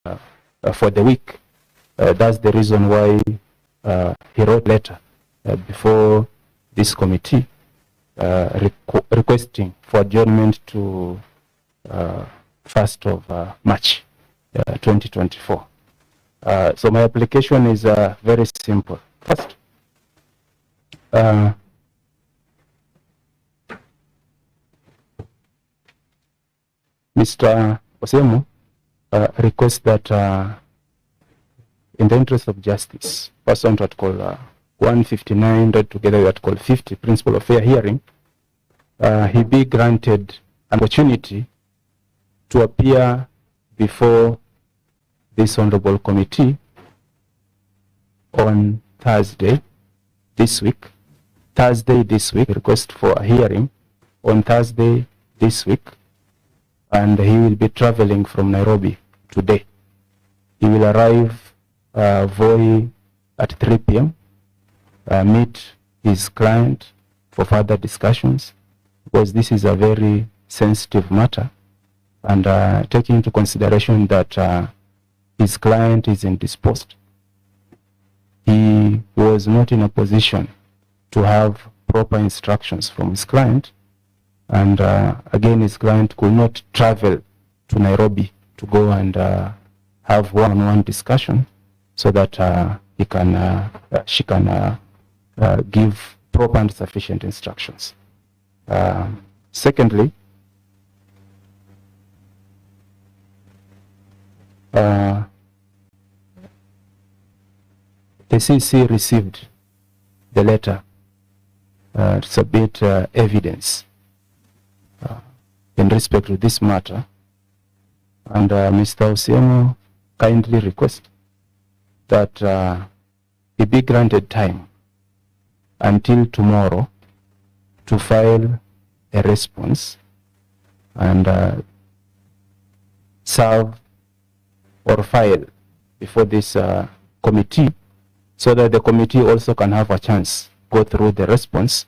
for the week. That's the reason why he wrote a letter before this committee requesting for adjournment to 1st of March 2024. So my application is very simple. First, Mr. Osemo requests that in the interest of justice, pursuant to Article 159, read together with Article 50, Principle of Fair Hearing, he be granted an opportunity to appear before this honorable committee on Thursday this week. Request for a hearing on Thursday this week, and he will be traveling from Nairobi today. He will arrive Voi at 3 p.m., meet his client for further discussions, because this is a very sensitive matter, and taking into consideration that his client is indisposed. He was not in a position to have proper instructions from his client, and again, his client could not travel to Nairobi to go and have one-on-one discussion, so that she can give proper and sufficient instructions. Secondly, the CC received the letter to submit evidence in respect to this matter, and Mr. Osemo kindly requests that he be granted time until tomorrow to file a response and serve or file before this committee, so that the committee also can have a chance go through the response.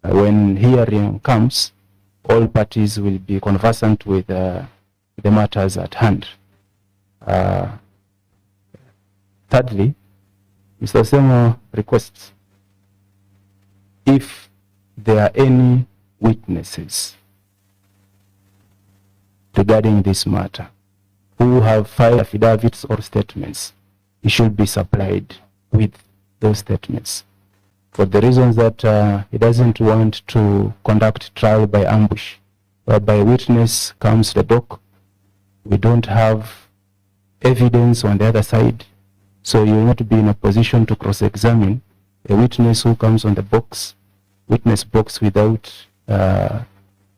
When hearing comes, all parties will be conversant with the matters at hand. Thirdly, Mr. Osemo requests, if there are any witnesses regarding this matter who have filed affidavits or statements, he should be supplied with those statements, for the reasons that he doesn't want to conduct trial by ambush, whereby a witness comes to the dock, we don't have evidence on the other side, so you will not be in a position to cross-examine a witness who comes on the witness box without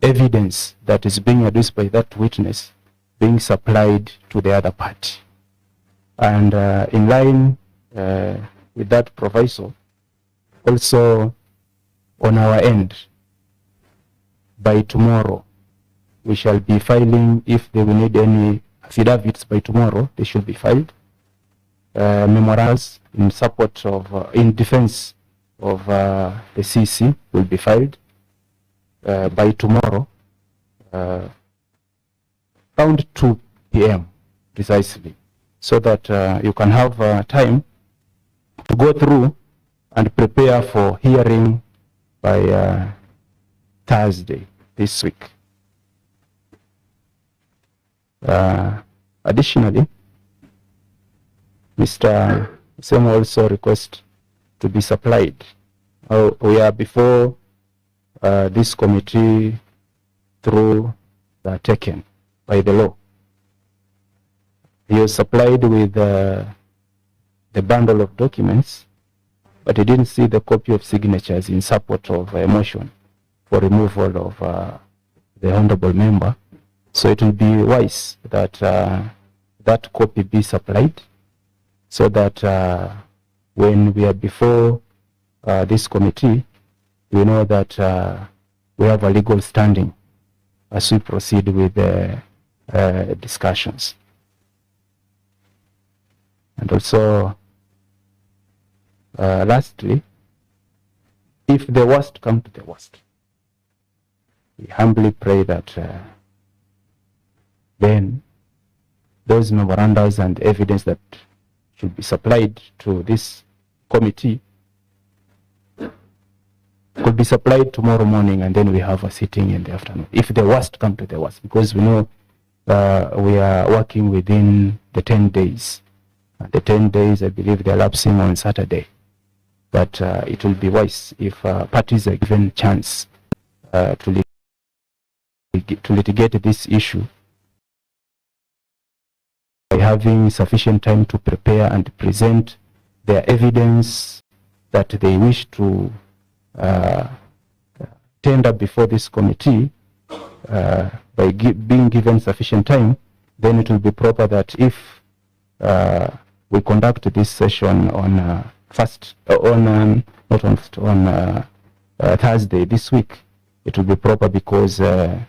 evidence that is being adduced by that witness being supplied to the other party. And in line with that proviso, also on our end, by tomorrow, we shall be filing, if they will need any affidavits by tomorrow, they should be filed. Memorandums in support of, in defense of the CC will be filed by tomorrow, around 2 p.m. precisely, so that you can have time to go through and prepare for hearing by Thursday this week. Additionally, Mr. Osemo also requests to be supplied. We are before this committee through the taken by the law. He was supplied with the bundle of documents, but he didn't see the copy of signatures in support of a motion for removal of the honorable member. So it will be wise that that copy be supplied, so that when we are before this committee, we know that we have a legal standing as we proceed with the discussions. And also, lastly, if the worst come to the worst, we humbly pray that then those memorandums and evidence that should be supplied to this committee could be supplied tomorrow morning, and then we have a sitting in the afternoon, if the worst come to the worst, because we know we are working within the 10 days. The 10 days, I believe, they're lapsing on Saturday. But it will be wise if parties are given chance to litigate this issue by having sufficient time to prepare and present their evidence that they wish to tender before this committee. By being given sufficient time, then it will be proper that if we conduct this session on Thursday this week, it will be proper, because the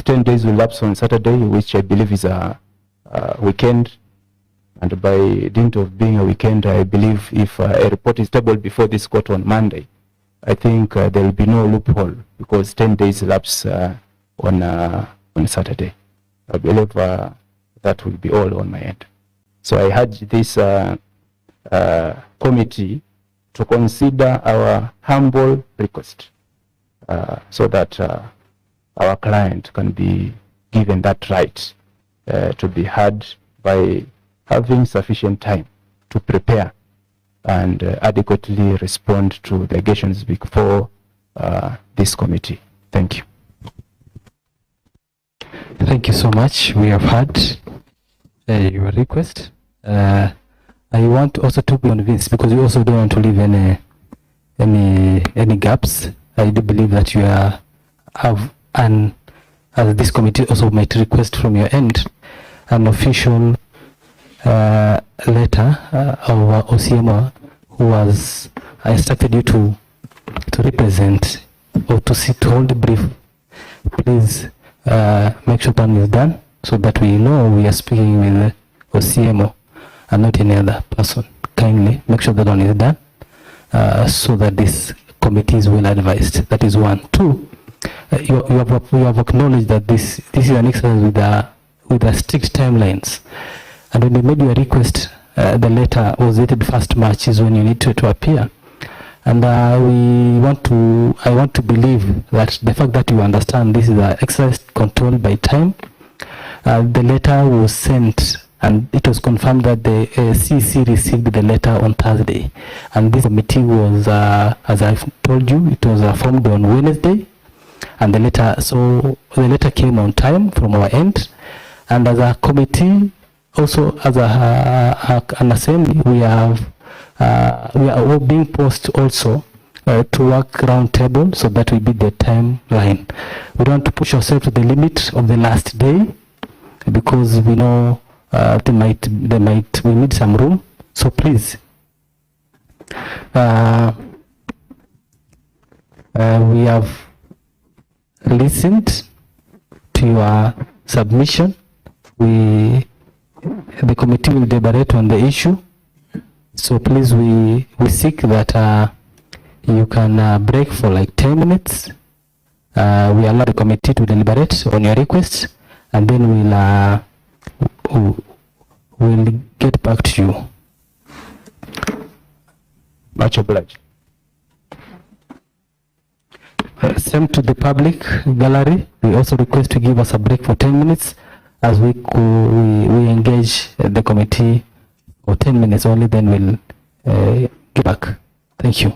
10 days will lapse on Saturday, which I believe is a weekend. And by dint of being a weekend, I believe if a report is tabled before this court on Monday, I think there will be no loophole, because 10 days lapse on Saturday. I believe that will be all on my end. So I urge this committee to consider our humble request so that our client can be given that right to be heard by having sufficient time to prepare and adequately respond to the allegations before this committee. Thank you. Thank you so much. We have heard your request. I want also to be convinced, because we also don't want to leave any gaps. I do believe that you have as this committee also might request from your end an official letter of OCMO, who has instructed you to represent or to hold a brief. Please make sure that is done, so that we know we are speaking with OCMO and not any other person. Kindly make sure that one is done, so that this committee is well advised. That is one. Two, you have acknowledged that this is an exercise with a strict timelines. And when you made your request, the letter was dated 1st March is when you need to appear. And I want to believe that the fact that you understand this is an exercise controlled by time. The letter was sent, and it was confirmed that the CC received the letter on Thursday. And this committee was, as I've told you, it was formed on Wednesday. And the letter came on time from our end. And as a committee, also as an assembly, we are all being posted also to work round table, so that we beat the timeline. We don't want to push ourselves to the limit of the last day, because we know we need some room. So please, we have listened to your submission. The committee will deliberate on the issue. So please, we seek that you can break for like 10 minutes. We allow the committee to deliberate on your request, and then we'll get back to you. Much obliged. Same to the public gallery. We also request to give us a break for 10 minutes as we engage the committee for 10 minutes only, then we'll get back. Thank you.